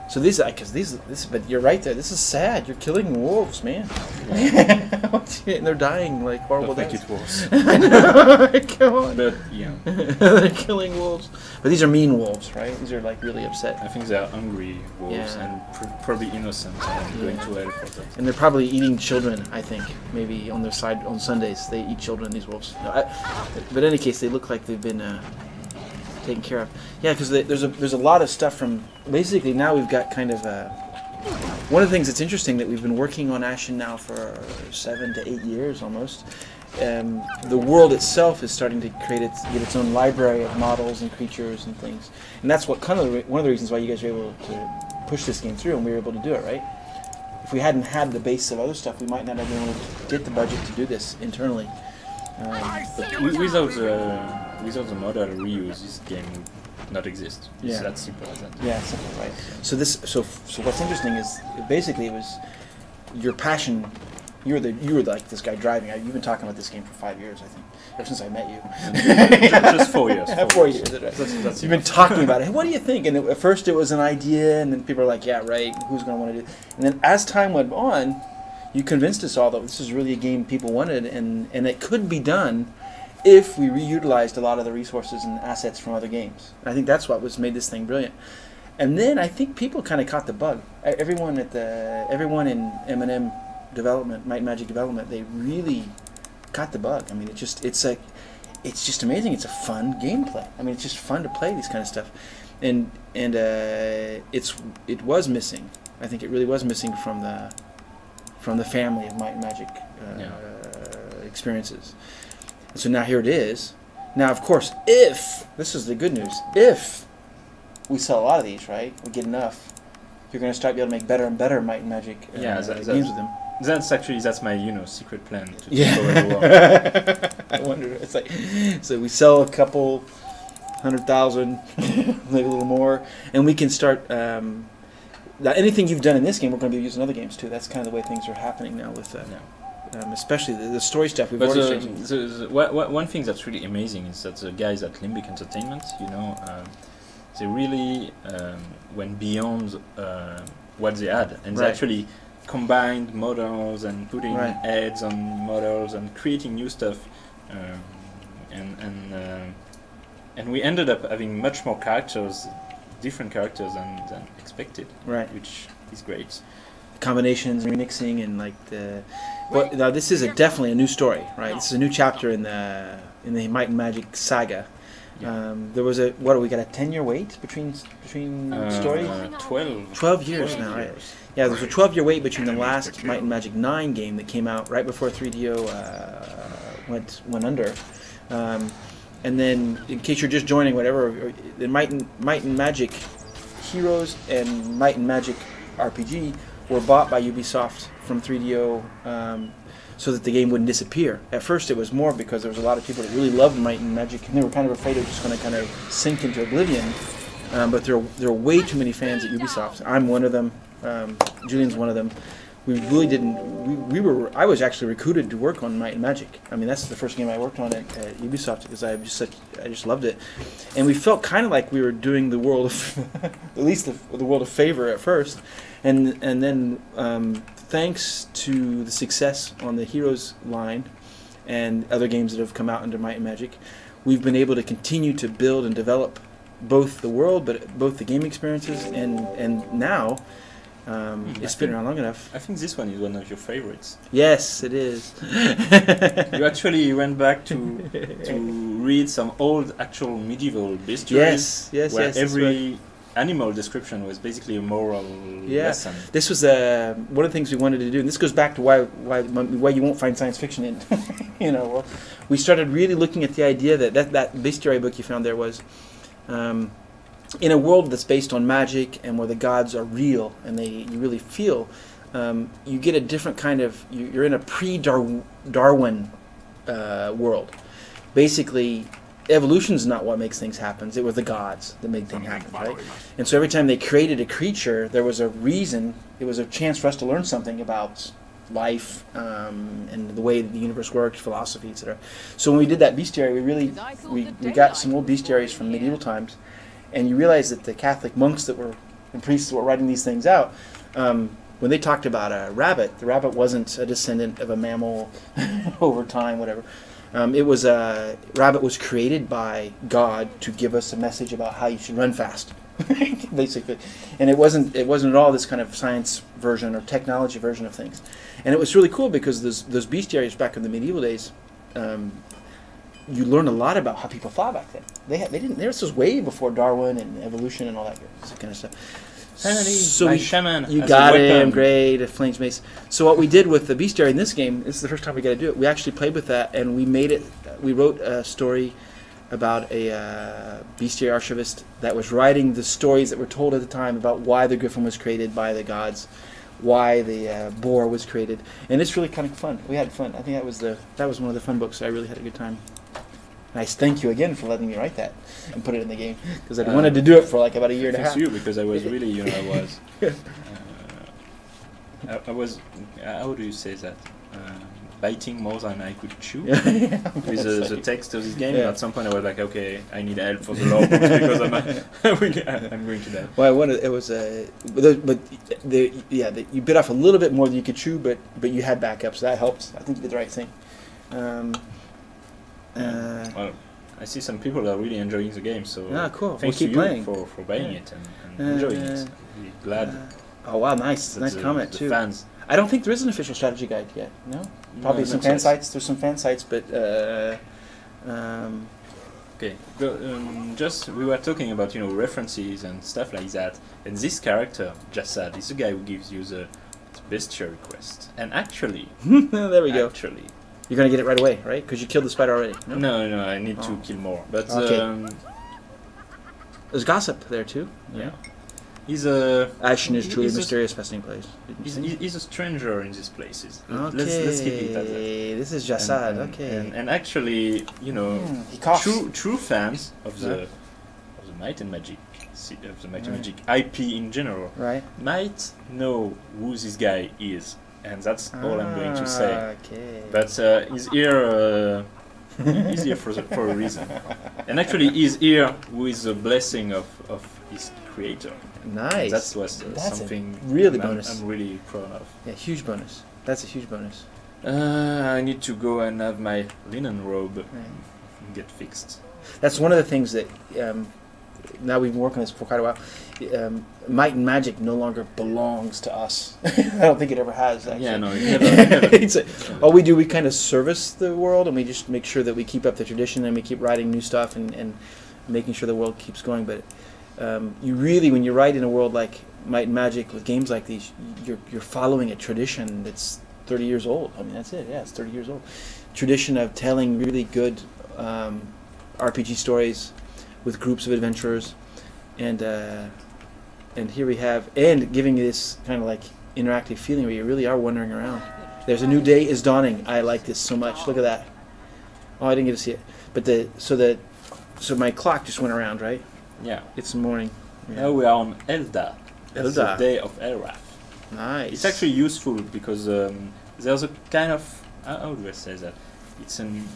So but you're right there. This is sad. You're killing wolves, man. And they're dying like horrible I think deaths. it was. I know. Come on. But yeah, They're killing wolves. But these are mean wolves, right? These are like really upset. I think they are hungry wolves Yeah. and probably innocent and going to hell for that. And they're probably eating children, I think. Maybe on their side on Sundays they eat children, these wolves. No, but in any case, they look like they've been taken care of. Yeah, because there's a lot of stuff from... Basically, now we've got kind of... one of the things that's interesting that we've been working on Ashen now for 7 to 8 years almost. The world itself is starting to get its own library of models and creatures and things. And that's what one of the reasons why you guys were able to push this game through and we were able to do it, right? If we hadn't had the base of other stuff, we might not have been able to get the budget to do this internally. But without the model reuse, this game would not exist. It's that simple as that. Yeah, simple, right? So what's interesting is basically it was your passion. You were like this guy driving. You've been talking about this game for 5 years, I think, ever since I met you. Just 4 years. 4 years. Right. That's You've been talking about it. Hey, what do you think? And at first it was an idea, and then people are like, "Yeah, right. Who's going to want to do it?" And then as time went on, you convinced us all that this is really a game people wanted, and it could be done if we reutilized a lot of the resources and assets from other games. And I think that's what made this thing brilliant. And then I think people kind of caught the bug. Everyone in M&M development, Might and Magic development, they really caught the bug. I mean, it's just amazing. It's a fun gameplay. I mean, it's just fun to play these kind of stuff, and it was missing. I think it really was missing from the family of Might and Magic experiences. And so now here it is. Now, of course, if this is the good news, if we sell a lot of these, right, we get enough, you're going to start being able to make better and better Might and Magic games with them. That's my secret plan to Yeah. destroy the world. I wonder. It's like, so we sell a couple 100,000, maybe a little more, and we can start. Anything you've done in this game, we're going to be using other games too. That's kind of the way things are happening now with, especially the story stuff. We've already changed. One thing that's really amazing is that the guys at Limbic Entertainment, they really went beyond what they had, and they actually combined models and putting Right. heads on models and creating new stuff, and we ended up having much more characters, different characters than expected, Right. which is great. Combinations, remixing, and like the. Well, now this is definitely a new story, right? This is a new chapter in the Might and Magic saga. Yeah. There was a we got a 10-year wait between stories. 12. 12 years now, right? Yeah, there's a 12-year wait between the last Might and Magic 9 game that came out right before 3DO went under. And then, in case you're just joining, whatever, the Might and Magic Heroes and Might and Magic RPG were bought by Ubisoft from 3DO so that the game wouldn't disappear. At first, it was more because there was a lot of people that really loved Might and Magic, and they were kind of afraid it was just going to kind of sink into oblivion. But there are way too many fans at Ubisoft. I'm one of them. Julien's one of them. We really didn't. I was actually recruited to work on Might and Magic. I mean, that's the first game I worked on at Ubisoft because I just loved it, and we felt kind of like we were doing the world of, at least the world of favor at first, and then thanks to the success on the Heroes line, and other games that have come out under Might and Magic, we've been able to continue to build and develop both the world, but both the game experiences, and now. It's been around long enough. I think this one is one of your favorites. Yes, it is. You actually went back to read some old actual medieval bestiaries. Yes, where yes. every animal description was basically a moral lesson. This was one of the things we wanted to do, and this goes back to why you won't find science fiction in. Well, we started really looking at the idea that bestiary book you found there was. In a world that's based on magic and where the gods are real and you really feel, you get a different kind of. You're in a pre-Darwin world. Basically, evolution's not what makes things happen. It was the gods that made things happen, right? And so every time they created a creature, there was a reason. It was a chance for us to learn something about life and the way the universe works, philosophy, etc. So when we did that bestiary, we got some old bestiaries from medieval times. And you realize that the Catholic monks and priests that were writing these things out, when they talked about a rabbit, the rabbit wasn't a descendant of a mammal over time, whatever. Rabbit was created by God to give us a message about how you should run fast, basically. And it wasn't at all this kind of science version or technology version of things. And it was really cool because those bestiaries back in the medieval days. You learn a lot about how people thought back then. This was way before Darwin and evolution and all that kind of stuff. Finally, shaman. You got him, great, a flames mace. So what we did with the bestiary in this game, this is the first time we got to do it. We actually played with that, and we made it. We wrote a story about a bestiary archivist that was writing the stories that were told at the time about why the griffin was created by the gods, why the boar was created, and it's really kind of fun. We had fun. I think that was one of the fun books. I really had a good time. Nice, thank you again for letting me write that and put it in the game because I wanted to do it for like about a year and a half. Thanks to you because I was really, I was, how do you say that? Biting more than I could chew with the text of this game. Yeah. At some point, I was like, okay, I need help for the law books because I'm going to die. Well, you bit off a little bit more than you could chew, but you had backup, so that helped. I think you did the right thing. Well, I see some people are really enjoying the game, so cool. thanks we'll keep to you playing. for buying it and enjoying it. Really glad. Oh wow, nice comment too. Fans. I don't think there is an official strategy guide yet. No, probably some fan sites. There's some fan sites, but okay. Just we were talking about references and stuff like that, and this character Jassad is the guy who gives you the bestiary quest, and actually, there we go. Actually. You're going to get it right away, right? Because you killed the spider already. No, I need to kill more. But there's gossip there too. Yeah. He's a... Ashen is truly a mysterious, fascinating place. He's a stranger in these places. Okay. Let's keep it at that. This is Jassad, okay. And actually, true fans of the Might and Magic, IP in general, might know who this guy is. And that's all I'm going to say. Okay. But he's here He's here for a reason. And actually, he's here with the blessing of his creator. Nice. That was That's something really bonus. I'm really proud of. Yeah, huge bonus. That's a huge bonus. I need to go and have my linen robe get fixed. That's one of the things that now we've been working on this for quite a while. Might and Magic no longer belongs to us. I don't think it ever has. Actually. Yeah, no, it never. All we do, we kind of service the world, and we just make sure that we keep up the tradition, and we keep writing new stuff, and making sure the world keeps going. But you really, when you write in a world like Might and Magic with games like these, you're following a tradition that's 30 years old. I mean, that's it. Yeah, it's 30 years old. Tradition of telling really good RPG stories with groups of adventurers, and here we have, and giving you this kind of like interactive feeling where you really are wandering around. There's a new day is dawning. I like this so much. Look at that. Oh, I didn't get to see it, but so my clock just went around, right? Yeah. It's the morning. Now we are on Elda. It's the day of Elrath. Nice. It's actually useful because there's a kind of how do I say that? It's an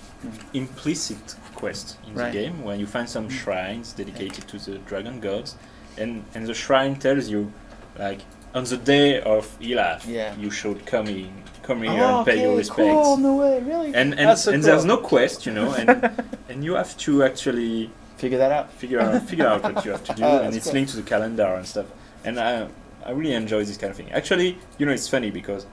implicit quest in the game where you find some shrines dedicated to the dragon gods, and the shrine tells you, like, on the day of Elrath, you should come here and pay your respects. Cool, no way, really? And there's no quest, you know, and you have to actually figure that out. Figure out what you have to do, and it's linked to the calendar and stuff. And I really enjoy this kind of thing. Actually, you know, it's funny because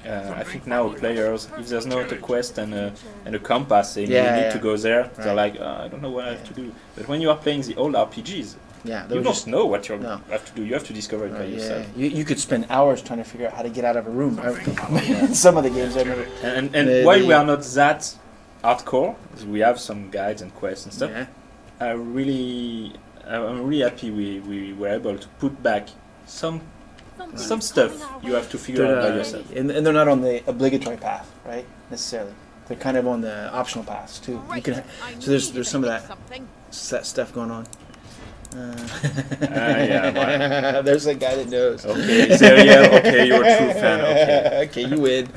I think now players, if there's not a quest and a compass saying you need to go there, they're like, I don't know what I have to do. But when you are playing the old RPGs, you don't know what you have to do. You have to discover it by yourself. You could spend hours trying to figure out how to get out of a room. Some of the games I remember. And while we are not that hardcore, we have some guides and quests and stuff. Yeah. I'm really happy we were able to put back some stuff you have to figure out by yourself. And they're not on the obligatory path, right? Necessarily. They're kind of on the optional paths too. You can so there's some of that stuff going on. Yeah, there's a guy that knows. Okay, okay, you're a true fan. Okay, you win.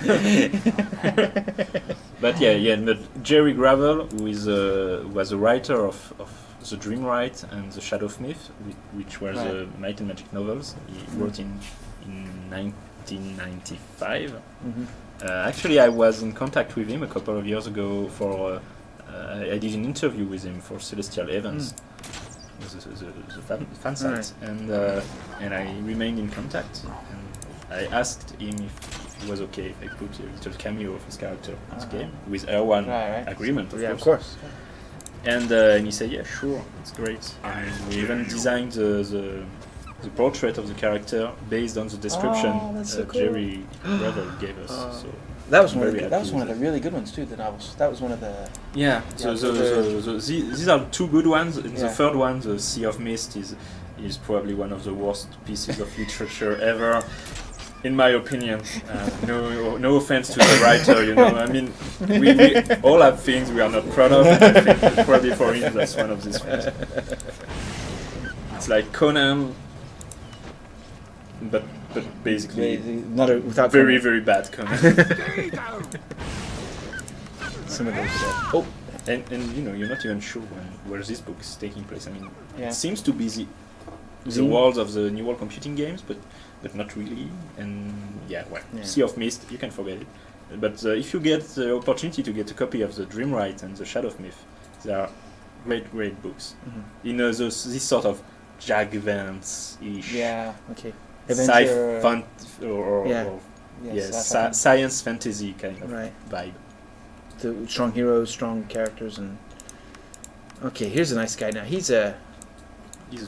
But but Jerry Gravel, who was a writer of the Dream Right and the Shadow of Myth, which were the Might and Magic novels. He wrote in 1995. Actually, I was in contact with him a couple of years ago for I did an interview with him for Celestial Events, the fan site, and I remained in contact. And I asked him if it was okay if I put a little cameo of his character in the game with R1 agreement, of course. And he said, yeah, sure, it's great. And we even designed the portrait of the character based on the description Jerry Gravel gave us. So that was one of the really good ones too. The novels. That was one of the. Yeah. So these are two good ones. And the third one, the Sea of Mist, is probably one of the worst pieces of literature ever. In my opinion, no offense to the writer, you know. I mean, we all have things we are not proud of. And I think probably for him, that's one of these things. It's like Conan, but basically not without very bad Conan. Some of those. And you know, you're not even sure where this book is taking place. I mean, it seems to be the world of the New World Computing games, but not really. And Sea of Mist, you can forget it. But if you get the opportunity to get a copy of the Dream Right and the Shadow of Myth, they are great books. In this sort of Jag Vance-ish. Yeah. Okay. Science fantasy kind of vibe. The strong heroes, strong characters, and here's a nice guy. Now he's a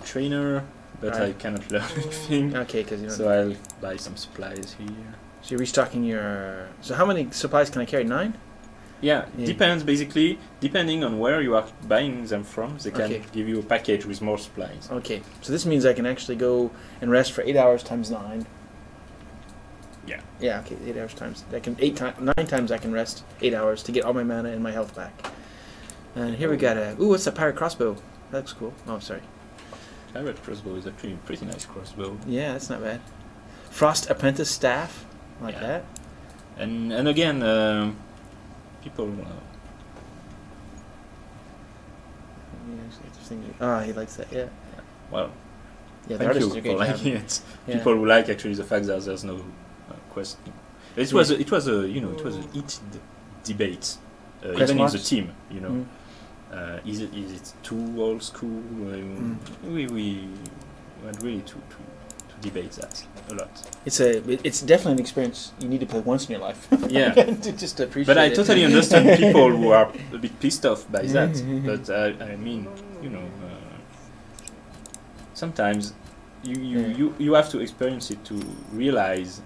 trainer, but I cannot learn anything. Okay, because you don't. So I'll buy some supplies here. So you're restocking your. So how many supplies can I carry? 9? Yeah, depends basically. Depending on where you are buying them from, they can give you a package with more supplies. Okay, so this means I can actually go and rest for 8 hours times 9. Yeah. Yeah. Okay, 8 hours times. 9 times I can rest 8 hours to get all my mana and my health back. And here we got a. Ooh, what's a pirate crossbow? That looks cool. Oh, sorry. Pirate crossbow is actually a pretty nice crossbow. Yeah, that's not bad. Frost Apprentice staff, like that. And again, people Ah, he likes that. Yeah. Well, Yeah, the thank you artists are for great. liking it. Yeah. People who like actually the fact that there's no quest. It was a heated debate, even in the team. You know, is it too old school? We went really to debate that a lot. It's definitely an experience you need to play once in your life. Yeah. To just appreciate But I it. totally understand people who are a bit pissed off by that. But I mean, you know, sometimes you have to experience it to realize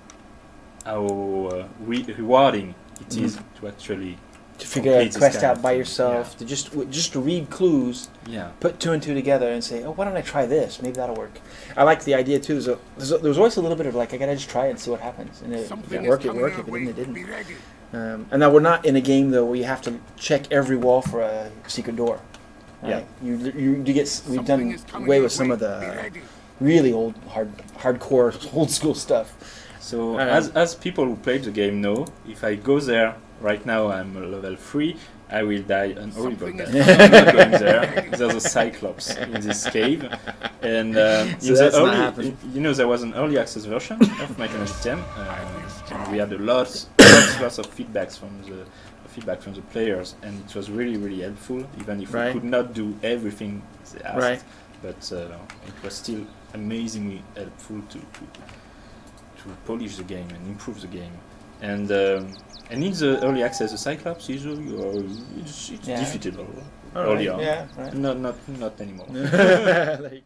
how rewarding it is to actually to figure out quest out by thing. yourself, to just to read clues, put two and two together, and say, oh, why don't I try this? Maybe that'll work. I like the idea too. There's always a little bit of like, I gotta just try it and see what happens. And if it worked, it worked. If it didn't, it didn't. And now we're not in a game though where you have to check every wall for a secret door. Right? Yeah. We've done away with some of the really hardcore old school stuff. So as people who played the game know, if I go there right now, I'm level 3. I will die an horrible death. I'm not going there. There's a Cyclops in this cave, and there was an early access version of Mechanic 10, and we had lots of feedback from the players, and it was really helpful, even if we could not do everything they asked. But it was still amazingly helpful to polish the game and improve the game. And in the early access, the Cyclops usually it's defeatable early on. Yeah, right. Not anymore. Like,